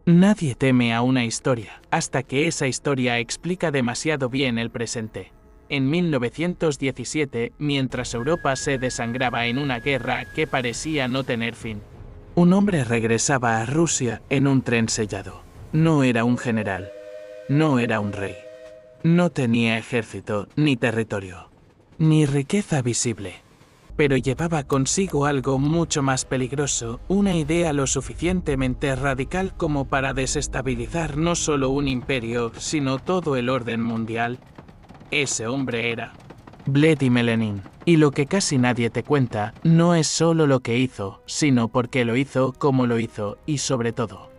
Nadie teme a una historia, hasta que esa historia explica demasiado bien el presente. En 1917, mientras Europa se desangraba en una guerra que parecía no tener fin, un hombre regresaba a Rusia en un tren sellado. No era un general, no era un rey, no tenía ejército, ni territorio, ni riqueza visible. Pero llevaba consigo algo mucho más peligroso, una idea lo suficientemente radical como para desestabilizar no solo un imperio, sino todo el orden mundial. Ese hombre era Vladimir Lenin. Y lo que casi nadie te cuenta, no es solo lo que hizo, sino por qué lo hizo, cómo lo hizo, y sobre todo,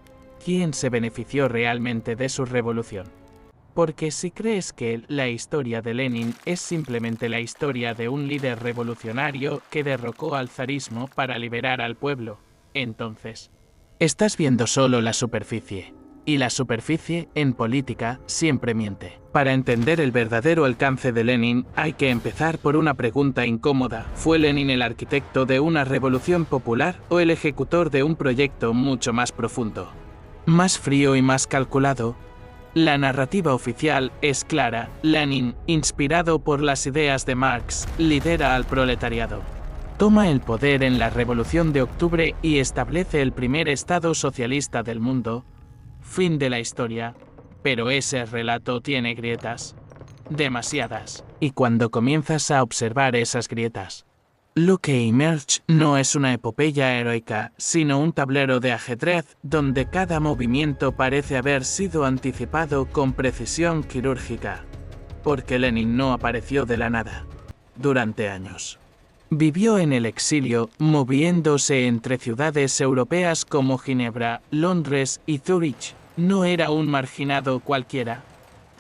quién se benefició realmente de su revolución. Porque si crees que la historia de Lenin es simplemente la historia de un líder revolucionario que derrocó al zarismo para liberar al pueblo, entonces estás viendo solo la superficie. Y la superficie, en política, siempre miente. Para entender el verdadero alcance de Lenin, hay que empezar por una pregunta incómoda. ¿Fue Lenin el arquitecto de una revolución popular o el ejecutor de un proyecto mucho más profundo, más frío y más calculado? La narrativa oficial es clara. Lenin, inspirado por las ideas de Marx, lidera al proletariado. Toma el poder en la Revolución de Octubre y establece el primer Estado socialista del mundo. Fin de la historia. Pero ese relato tiene grietas. Demasiadas. Y cuando comienzas a observar esas grietas, lo que emerge no es una epopeya heroica, sino un tablero de ajedrez donde cada movimiento parece haber sido anticipado con precisión quirúrgica. Porque Lenin no apareció de la nada. Durante años vivió en el exilio, moviéndose entre ciudades europeas como Ginebra, Londres y Zúrich. No era un marginado cualquiera.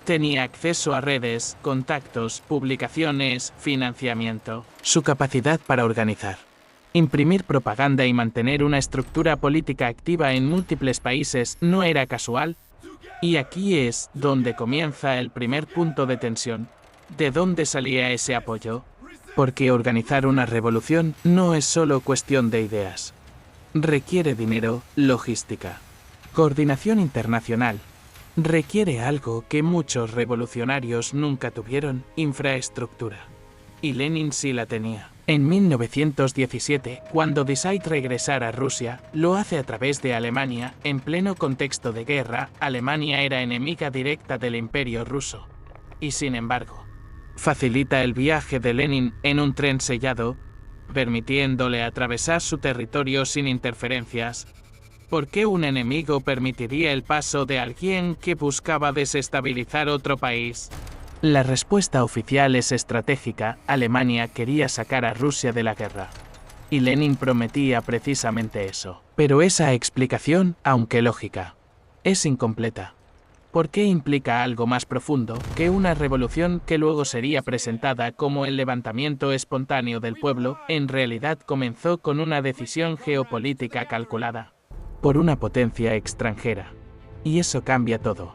Tenía acceso a redes, contactos, publicaciones, financiamiento. Su capacidad para organizar, imprimir propaganda y mantener una estructura política activa en múltiples países no era casual. Y aquí es donde comienza el primer punto de tensión. ¿De dónde salía ese apoyo? Porque organizar una revolución no es solo cuestión de ideas. Requiere dinero, logística, coordinación internacional. Requiere algo que muchos revolucionarios nunca tuvieron: infraestructura. Y Lenin sí la tenía. En 1917, cuando decide regresar a Rusia, lo hace a través de Alemania. En pleno contexto de guerra, Alemania era enemiga directa del Imperio ruso. Y sin embargo, facilita el viaje de Lenin en un tren sellado, permitiéndole atravesar su territorio sin interferencias. ¿Por qué un enemigo permitiría el paso de alguien que buscaba desestabilizar otro país? La respuesta oficial es estratégica. Alemania quería sacar a Rusia de la guerra. Y Lenin prometía precisamente eso. Pero esa explicación, aunque lógica, es incompleta. ¿Por qué implica algo más profundo que una revolución que luego sería presentada como el levantamiento espontáneo del pueblo? En realidad comenzó con una decisión geopolítica calculada por una potencia extranjera. Y eso cambia todo.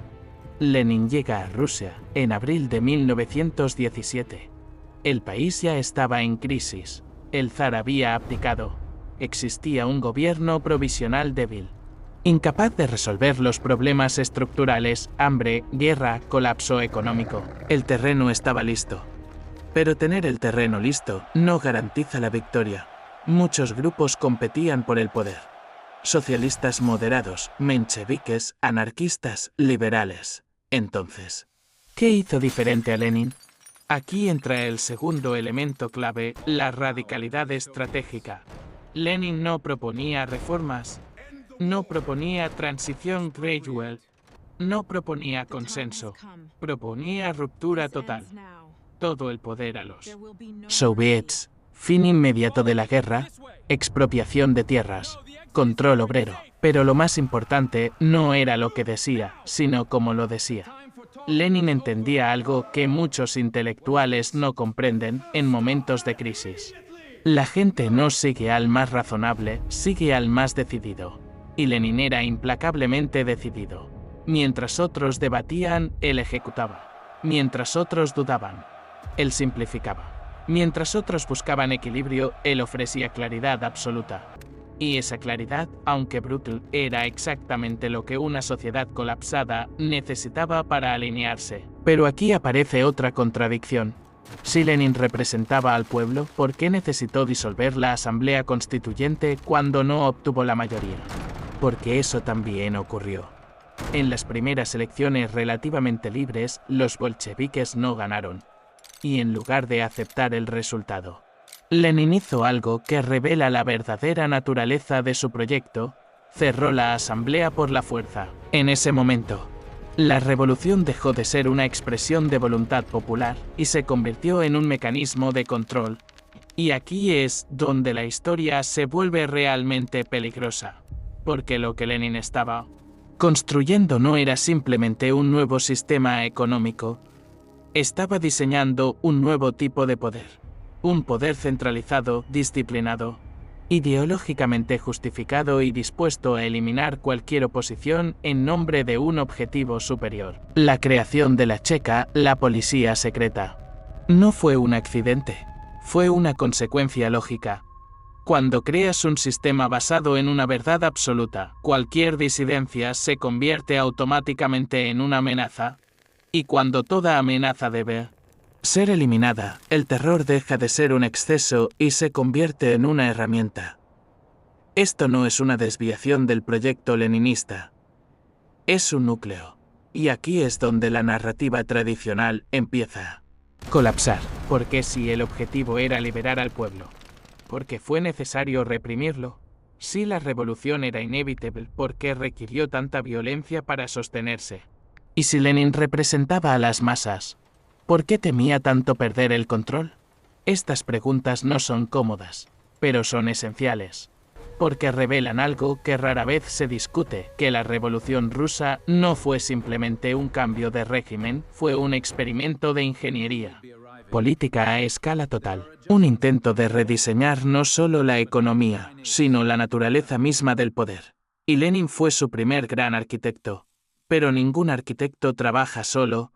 Lenin llega a Rusia en abril de 1917. El país ya estaba en crisis. El zar había abdicado. Existía un gobierno provisional débil, incapaz de resolver los problemas estructurales: hambre, guerra, colapso económico. El terreno estaba listo. Pero tener el terreno listo no garantiza la victoria. Muchos grupos competían por el poder. Socialistas moderados, mencheviques, anarquistas, liberales. Entonces, ¿qué hizo diferente a Lenin? Aquí entra el segundo elemento clave: la radicalidad estratégica. Lenin no proponía reformas, no proponía transición gradual, no proponía consenso, proponía ruptura total. Todo el poder a los soviets, fin inmediato de la guerra, expropiación de tierras, control obrero. Pero lo más importante no era lo que decía, sino cómo lo decía. Lenin entendía algo que muchos intelectuales no comprenden en momentos de crisis. La gente no sigue al más razonable, sigue al más decidido. Y Lenin era implacablemente decidido. Mientras otros debatían, él ejecutaba. Mientras otros dudaban, él simplificaba. Mientras otros buscaban equilibrio, él ofrecía claridad absoluta. Y esa claridad, aunque brutal, era exactamente lo que una sociedad colapsada necesitaba para alinearse. Pero aquí aparece otra contradicción. Si Lenin representaba al pueblo, ¿por qué necesitó disolver la Asamblea Constituyente cuando no obtuvo la mayoría? Porque eso también ocurrió. En las primeras elecciones relativamente libres, los bolcheviques no ganaron. Y en lugar de aceptar el resultado, Lenin hizo algo que revela la verdadera naturaleza de su proyecto: cerró la asamblea por la fuerza. En ese momento, la revolución dejó de ser una expresión de voluntad popular y se convirtió en un mecanismo de control. Y aquí es donde la historia se vuelve realmente peligrosa, porque lo que Lenin estaba construyendo no era simplemente un nuevo sistema económico, estaba diseñando un nuevo tipo de poder. Un poder centralizado, disciplinado, ideológicamente justificado y dispuesto a eliminar cualquier oposición en nombre de un objetivo superior: la creación de la Checa, la policía secreta. No fue un accidente, fue una consecuencia lógica. Cuando creas un sistema basado en una verdad absoluta, cualquier disidencia se convierte automáticamente en una amenaza. Y cuando toda amenaza debe ser eliminada, el terror deja de ser un exceso y se convierte en una herramienta. Esto no es una desviación del proyecto leninista. Es un núcleo. Y aquí es donde la narrativa tradicional empieza a colapsar. Porque si el objetivo era liberar al pueblo, porque fue necesario reprimirlo. Si la revolución era inevitable, ¿por qué requirió tanta violencia para sostenerse? Y si Lenin representaba a las masas, ¿por qué temía tanto perder el control? Estas preguntas no son cómodas, pero son esenciales, porque revelan algo que rara vez se discute: que la Revolución Rusa no fue simplemente un cambio de régimen, fue un experimento de ingeniería política a escala total, un intento de rediseñar no solo la economía, sino la naturaleza misma del poder. Y Lenin fue su primer gran arquitecto. Pero ningún arquitecto trabaja solo.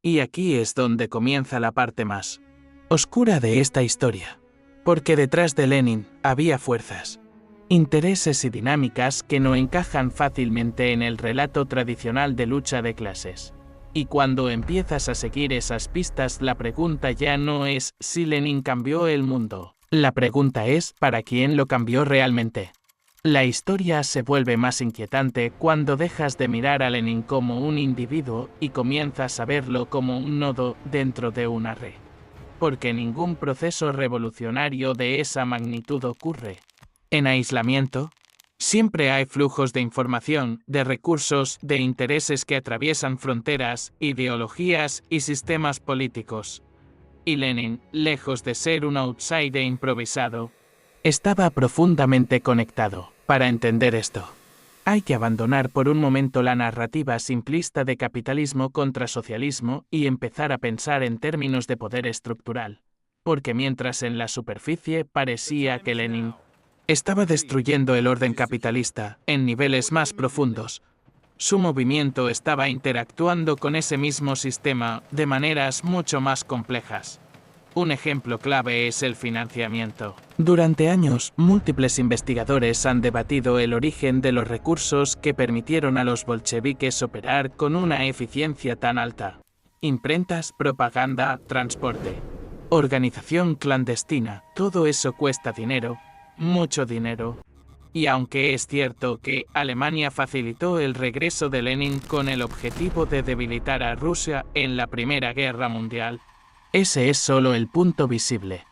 Y aquí es donde comienza la parte más oscura de esta historia. Porque detrás de Lenin había fuerzas, intereses y dinámicas que no encajan fácilmente en el relato tradicional de lucha de clases. Y cuando empiezas a seguir esas pistas, la pregunta ya no es si Lenin cambió el mundo. La pregunta es ¿para quién lo cambió realmente? La historia se vuelve más inquietante cuando dejas de mirar a Lenin como un individuo y comienzas a verlo como un nodo dentro de una red. Porque ningún proceso revolucionario de esa magnitud ocurre en aislamiento. Siempre hay flujos de información, de recursos, de intereses que atraviesan fronteras, ideologías y sistemas políticos. Y Lenin, lejos de ser un outsider improvisado, estaba profundamente conectado. Para entender esto, hay que abandonar por un momento la narrativa simplista de capitalismo contra socialismo y empezar a pensar en términos de poder estructural. Porque mientras en la superficie parecía que Lenin estaba destruyendo el orden capitalista, en niveles más profundos, su movimiento estaba interactuando con ese mismo sistema de maneras mucho más complejas. Un ejemplo clave es el financiamiento. Durante años, múltiples investigadores han debatido el origen de los recursos que permitieron a los bolcheviques operar con una eficiencia tan alta. Imprentas, propaganda, transporte, organización clandestina, todo eso cuesta dinero. Mucho dinero. Y aunque es cierto que Alemania facilitó el regreso de Lenin con el objetivo de debilitar a Rusia en la Primera Guerra Mundial, ese es solo el punto visible.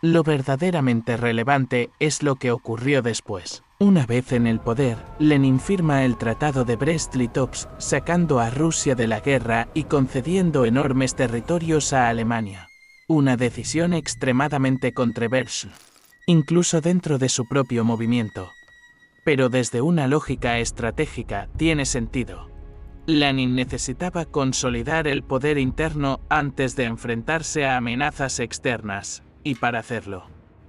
Lo verdaderamente relevante es lo que ocurrió después. Una vez en el poder, Lenin firma el Tratado de Brest-Litovsk, sacando a Rusia de la guerra y concediendo enormes territorios a Alemania. Una decisión extremadamente controversial, incluso dentro de su propio movimiento. Pero desde una lógica estratégica tiene sentido. Lenin necesitaba consolidar el poder interno antes de enfrentarse a amenazas externas, y para hacerlo,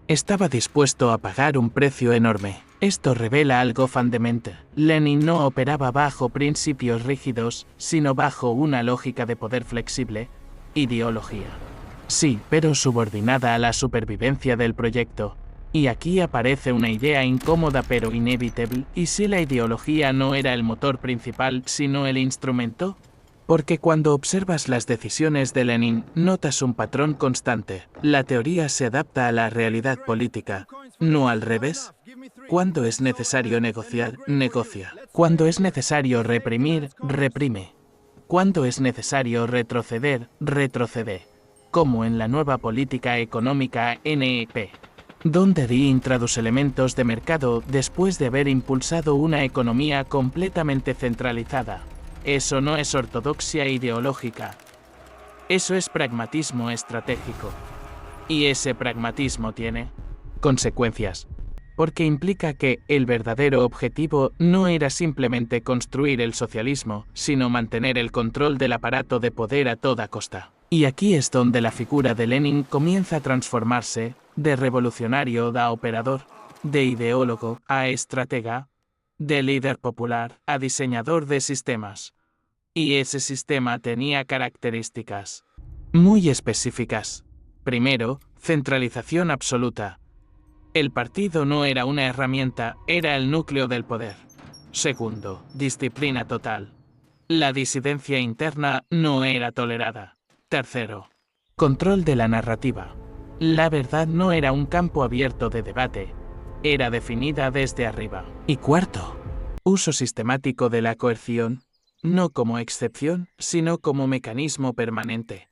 estaba dispuesto a pagar un precio enorme. Esto revela algo fundamental. Lenin no operaba bajo principios rígidos, sino bajo una lógica de poder flexible, ideología. Sí, pero subordinada a la supervivencia del proyecto. Y aquí aparece una idea incómoda pero inevitable, ¿y si la ideología no era el motor principal, sino el instrumento? Porque cuando observas las decisiones de Lenin, notas un patrón constante. La teoría se adapta a la realidad política, no al revés. Cuando es necesario negociar, negocia. Cuando es necesario reprimir, reprime. Cuando es necesario retroceder, retrocede. Como en la nueva política económica NEP, donde Dee introduce elementos de mercado después de haber impulsado una economía completamente centralizada. Eso no es ortodoxia ideológica. Eso es pragmatismo estratégico. Y ese pragmatismo tiene consecuencias, porque implica que el verdadero objetivo no era simplemente construir el socialismo, sino mantener el control del aparato de poder a toda costa. Y aquí es donde la figura de Lenin comienza a transformarse, de revolucionario a operador, de ideólogo a estratega, de líder popular a diseñador de sistemas. Y ese sistema tenía características muy específicas. Primero, centralización absoluta. El partido no era una herramienta, era el núcleo del poder. Segundo, disciplina total. La disidencia interna no era tolerada. Tercero, control de la narrativa. La verdad no era un campo abierto de debate, era definida desde arriba. Y cuarto, uso sistemático de la coerción, no como excepción, sino como mecanismo permanente.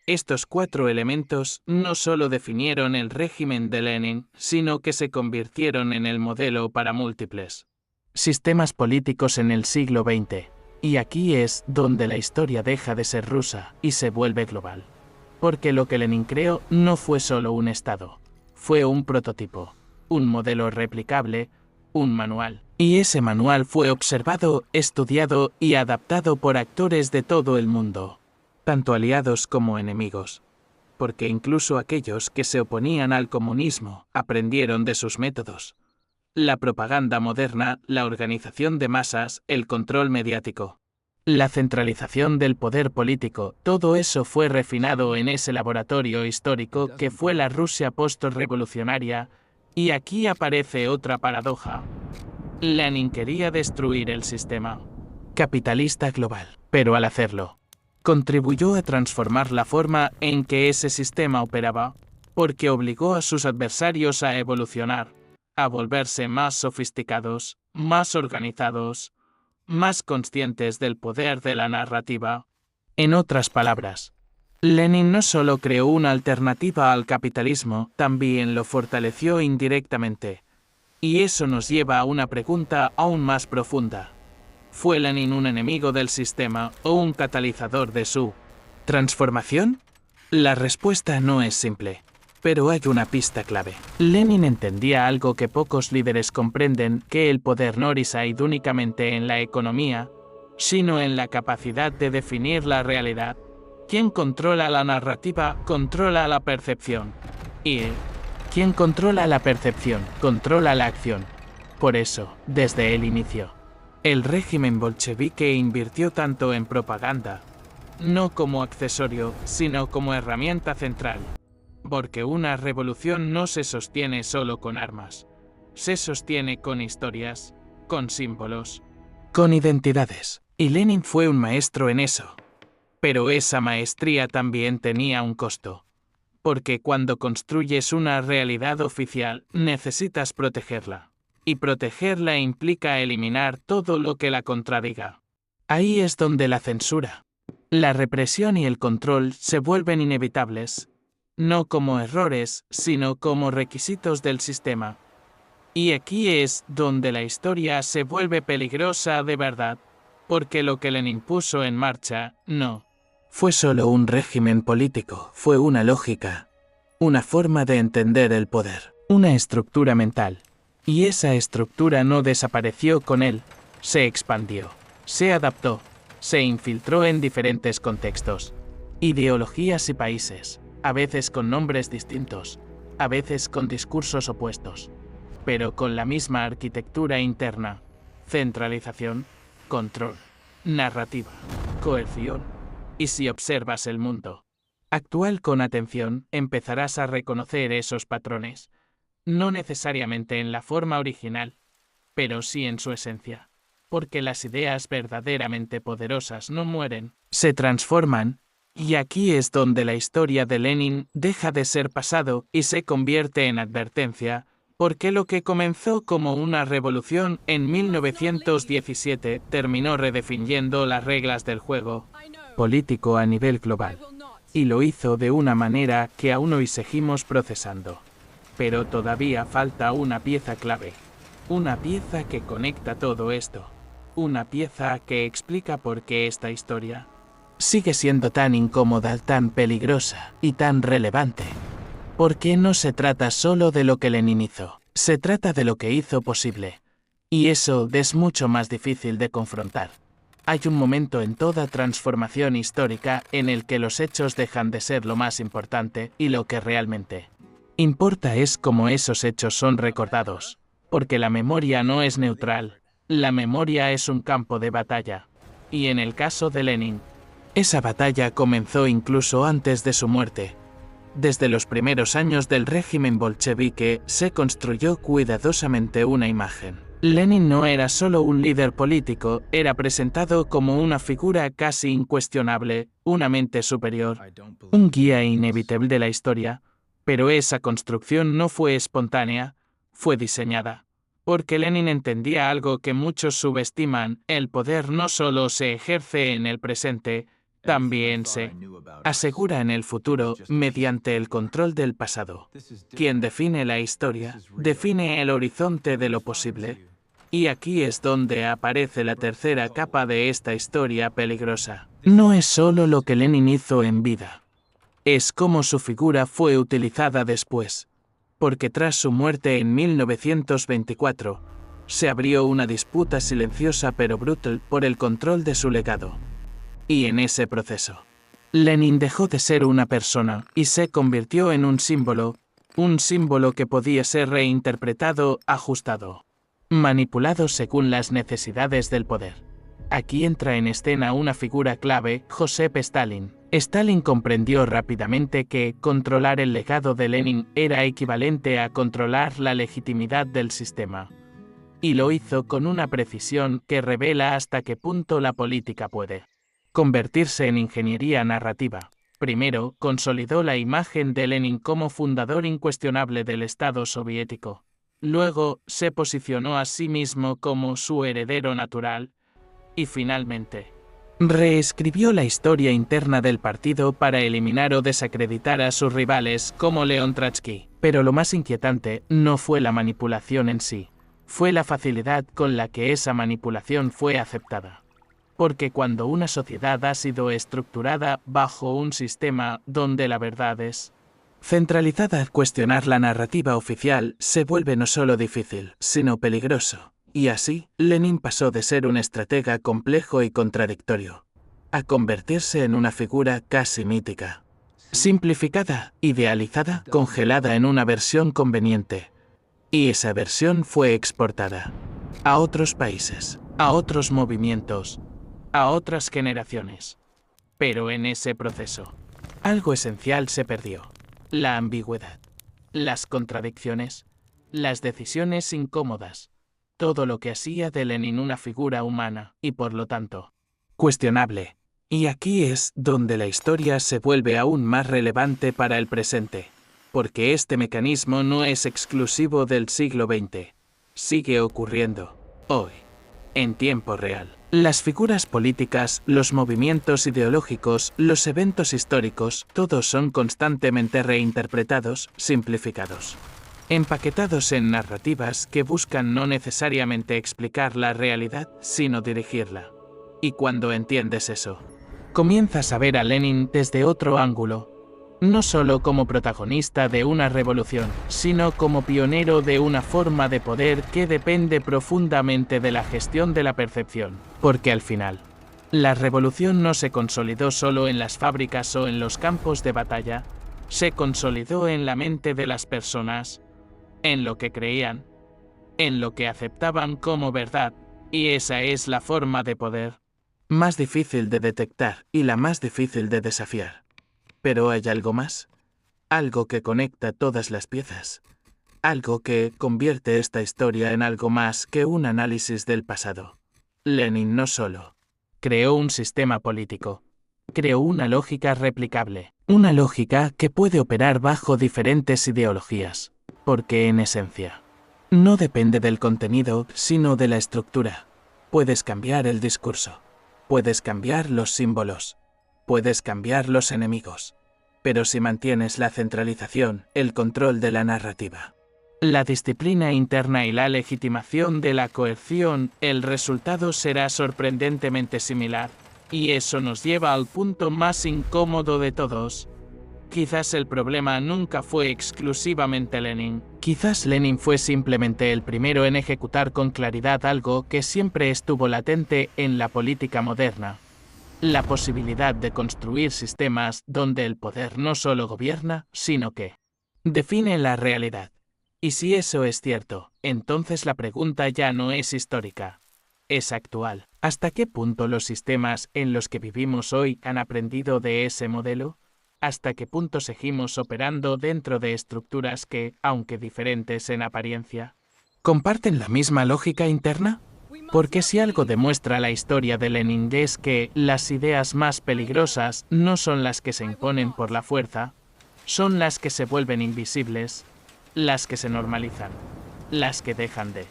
Estos 4 elementos no solo definieron el régimen de Lenin, sino que se convirtieron en el modelo para múltiples sistemas políticos en el siglo XX. Y aquí es donde la historia deja de ser rusa y se vuelve global. Porque lo que Lenin creó no fue solo un estado, fue un prototipo, un modelo replicable, un manual. Y ese manual fue observado, estudiado y adaptado por actores de todo el mundo, tanto aliados como enemigos. Porque incluso aquellos que se oponían al comunismo aprendieron de sus métodos. La propaganda moderna, la organización de masas, el control mediático, la centralización del poder político, todo eso fue refinado en ese laboratorio histórico que fue la Rusia post-revolucionaria. Y aquí aparece otra paradoja. Lenin quería destruir el sistema capitalista global, pero al hacerlo, contribuyó a transformar la forma en que ese sistema operaba, porque obligó a sus adversarios a evolucionar, a volverse más sofisticados, más organizados, más conscientes del poder de la narrativa. En otras palabras, Lenin no solo creó una alternativa al capitalismo, también lo fortaleció indirectamente. Y eso nos lleva a una pregunta aún más profunda. ¿Fue Lenin un enemigo del sistema o un catalizador de su transformación? La respuesta no es simple, pero hay una pista clave. Lenin entendía algo que pocos líderes comprenden, que el poder no reside únicamente en la economía, sino en la capacidad de definir la realidad. Quien controla la narrativa, controla la percepción. Y quien controla la percepción, controla la acción. Por eso, desde el inicio, el régimen bolchevique invirtió tanto en propaganda, no como accesorio, sino como herramienta central. Porque una revolución no se sostiene solo con armas, se sostiene con historias, con símbolos, con identidades. Y Lenin fue un maestro en eso. Pero esa maestría también tenía un costo. Porque cuando construyes una realidad oficial, necesitas protegerla. Y protegerla implica eliminar todo lo que la contradiga. Ahí es donde la censura, la represión y el control se vuelven inevitables, no como errores, sino como requisitos del sistema. Y aquí es donde la historia se vuelve peligrosa de verdad, porque lo que Lenin puso en marcha, no fue solo un régimen político, fue una lógica, una forma de entender el poder, una estructura mental. Y esa estructura no desapareció con él, se expandió, se adaptó, se infiltró en diferentes contextos, ideologías y países, a veces con nombres distintos, a veces con discursos opuestos, pero con la misma arquitectura interna: centralización, control, narrativa, coerción. Y si observas el mundo actual con atención, empezarás a reconocer esos patrones. no necesariamente en la forma original, pero sí en su esencia, porque las ideas verdaderamente poderosas no mueren, se transforman, y aquí es donde la historia de Lenin deja de ser pasado y se convierte en advertencia, porque lo que comenzó como una revolución en 1917 terminó redefiniendo las reglas del juego político a nivel global, y lo hizo de una manera que aún hoy seguimos procesando. Pero todavía falta una pieza clave, una pieza que conecta todo esto, una pieza que explica por qué esta historia sigue siendo tan incómoda, tan peligrosa y tan relevante. Porque no se trata solo de lo que Lenin hizo, se trata de lo que hizo posible. Y eso es mucho más difícil de confrontar. Hay un momento en toda transformación histórica en el que los hechos dejan de ser lo más importante y lo que realmente importa es cómo esos hechos son recordados. Porque la memoria no es neutral, la memoria es un campo de batalla. Y en el caso de Lenin, esa batalla comenzó incluso antes de su muerte. Desde los primeros años del régimen bolchevique se construyó cuidadosamente una imagen. Lenin no era solo un líder político, era presentado como una figura casi incuestionable, una mente superior, un guía inevitable de la historia, pero esa construcción no fue espontánea, fue diseñada. Porque Lenin entendía algo que muchos subestiman, el poder no solo se ejerce en el presente, también se asegura en el futuro mediante el control del pasado. Quien define la historia, define el horizonte de lo posible. Y aquí es donde aparece la tercera capa de esta historia peligrosa. No es solo lo que Lenin hizo en vida. Es cómo su figura fue utilizada después. Porque tras su muerte en 1924, se abrió una disputa silenciosa pero brutal por el control de su legado. Y en ese proceso, Lenin dejó de ser una persona y se convirtió en un símbolo que podía ser reinterpretado, ajustado, manipulado según las necesidades del poder. Aquí entra en escena una figura clave, Joseph Stalin. Stalin comprendió rápidamente que controlar el legado de Lenin era equivalente a controlar la legitimidad del sistema. Y lo hizo con una precisión que revela hasta qué punto la política puede convertirse en ingeniería narrativa. Primero, consolidó la imagen de Lenin como fundador incuestionable del Estado soviético. Luego, se posicionó a sí mismo como su heredero natural. Y finalmente, reescribió la historia interna del partido para eliminar o desacreditar a sus rivales como León Trotsky. Pero lo más inquietante no fue la manipulación en sí, fue la facilidad con la que esa manipulación fue aceptada. Porque cuando una sociedad ha sido estructurada bajo un sistema donde la verdad es centralizada, cuestionar la narrativa oficial se vuelve no solo difícil, sino peligroso. Y así, Lenin pasó de ser un estratega complejo y contradictorio, a convertirse en una figura casi mítica. Simplificada, idealizada, congelada en una versión conveniente. Y esa versión fue exportada a otros países, a otros movimientos, a otras generaciones. Pero en ese proceso, algo esencial se perdió. La ambigüedad, las contradicciones, las decisiones incómodas, todo lo que hacía de Lenin una figura humana y por lo tanto, cuestionable. Y aquí es donde la historia se vuelve aún más relevante para el presente. Porque este mecanismo no es exclusivo del siglo XX. Sigue ocurriendo hoy, en tiempo real. Las figuras políticas, los movimientos ideológicos, los eventos históricos, todos son constantemente reinterpretados, simplificados, empaquetados en narrativas que buscan no necesariamente explicar la realidad, sino dirigirla. Y cuando entiendes eso, comienzas a ver a Lenin desde otro ángulo, no solo como protagonista de una revolución, sino como pionero de una forma de poder que depende profundamente de la gestión de la percepción. Porque al final, la revolución no se consolidó solo en las fábricas o en los campos de batalla, se consolidó en la mente de las personas, en lo que creían, en lo que aceptaban como verdad, y esa es la forma de poder más difícil de detectar y la más difícil de desafiar. Pero hay algo más, algo que conecta todas las piezas. Algo que convierte esta historia en algo más que un análisis del pasado. Lenin no solo creó un sistema político, creó una lógica replicable, una lógica que puede operar bajo diferentes ideologías, porque en esencia no depende del contenido, sino de la estructura. Puedes cambiar el discurso, puedes cambiar los símbolos, puedes cambiar los enemigos, pero si mantienes la centralización, el control de la narrativa, la disciplina interna y la legitimación de la coerción, el resultado será sorprendentemente similar. Y eso nos lleva al punto más incómodo de todos. Quizás el problema nunca fue exclusivamente Lenin. Quizás Lenin fue simplemente el primero en ejecutar con claridad algo que siempre estuvo latente en la política moderna. La posibilidad de construir sistemas donde el poder no solo gobierna, sino que define la realidad. Y si eso es cierto, entonces la pregunta ya no es histórica, es actual. ¿Hasta qué punto los sistemas en los que vivimos hoy han aprendido de ese modelo? ¿Hasta qué punto seguimos operando dentro de estructuras que, aunque diferentes en apariencia, comparten la misma lógica interna? Porque si algo demuestra la historia de Lenin es que las ideas más peligrosas no son las que se imponen por la fuerza, son las que se vuelven invisibles, las que se normalizan, las que dejan de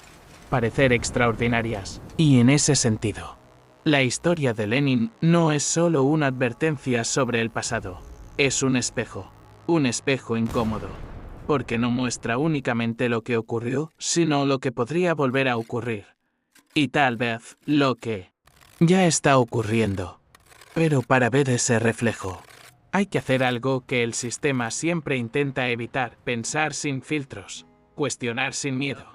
parecer extraordinarias. Y en ese sentido, la historia de Lenin no es solo una advertencia sobre el pasado, es un espejo incómodo, porque no muestra únicamente lo que ocurrió, sino lo que podría volver a ocurrir. Y tal vez lo que ya está ocurriendo. Pero para ver ese reflejo, hay que hacer algo que el sistema siempre intenta evitar: pensar sin filtros, cuestionar sin miedo.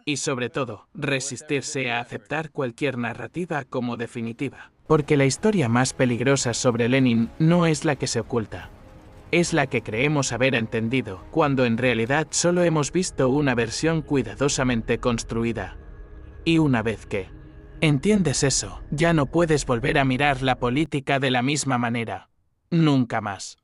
Y sobre todo, resistirse a aceptar cualquier narrativa como definitiva. Porque la historia más peligrosa sobre Lenin no es la que se oculta. Es la que creemos haber entendido, cuando en realidad solo hemos visto una versión cuidadosamente construida. Y una vez que entiendes eso, ya no puedes volver a mirar la política de la misma manera. Nunca más.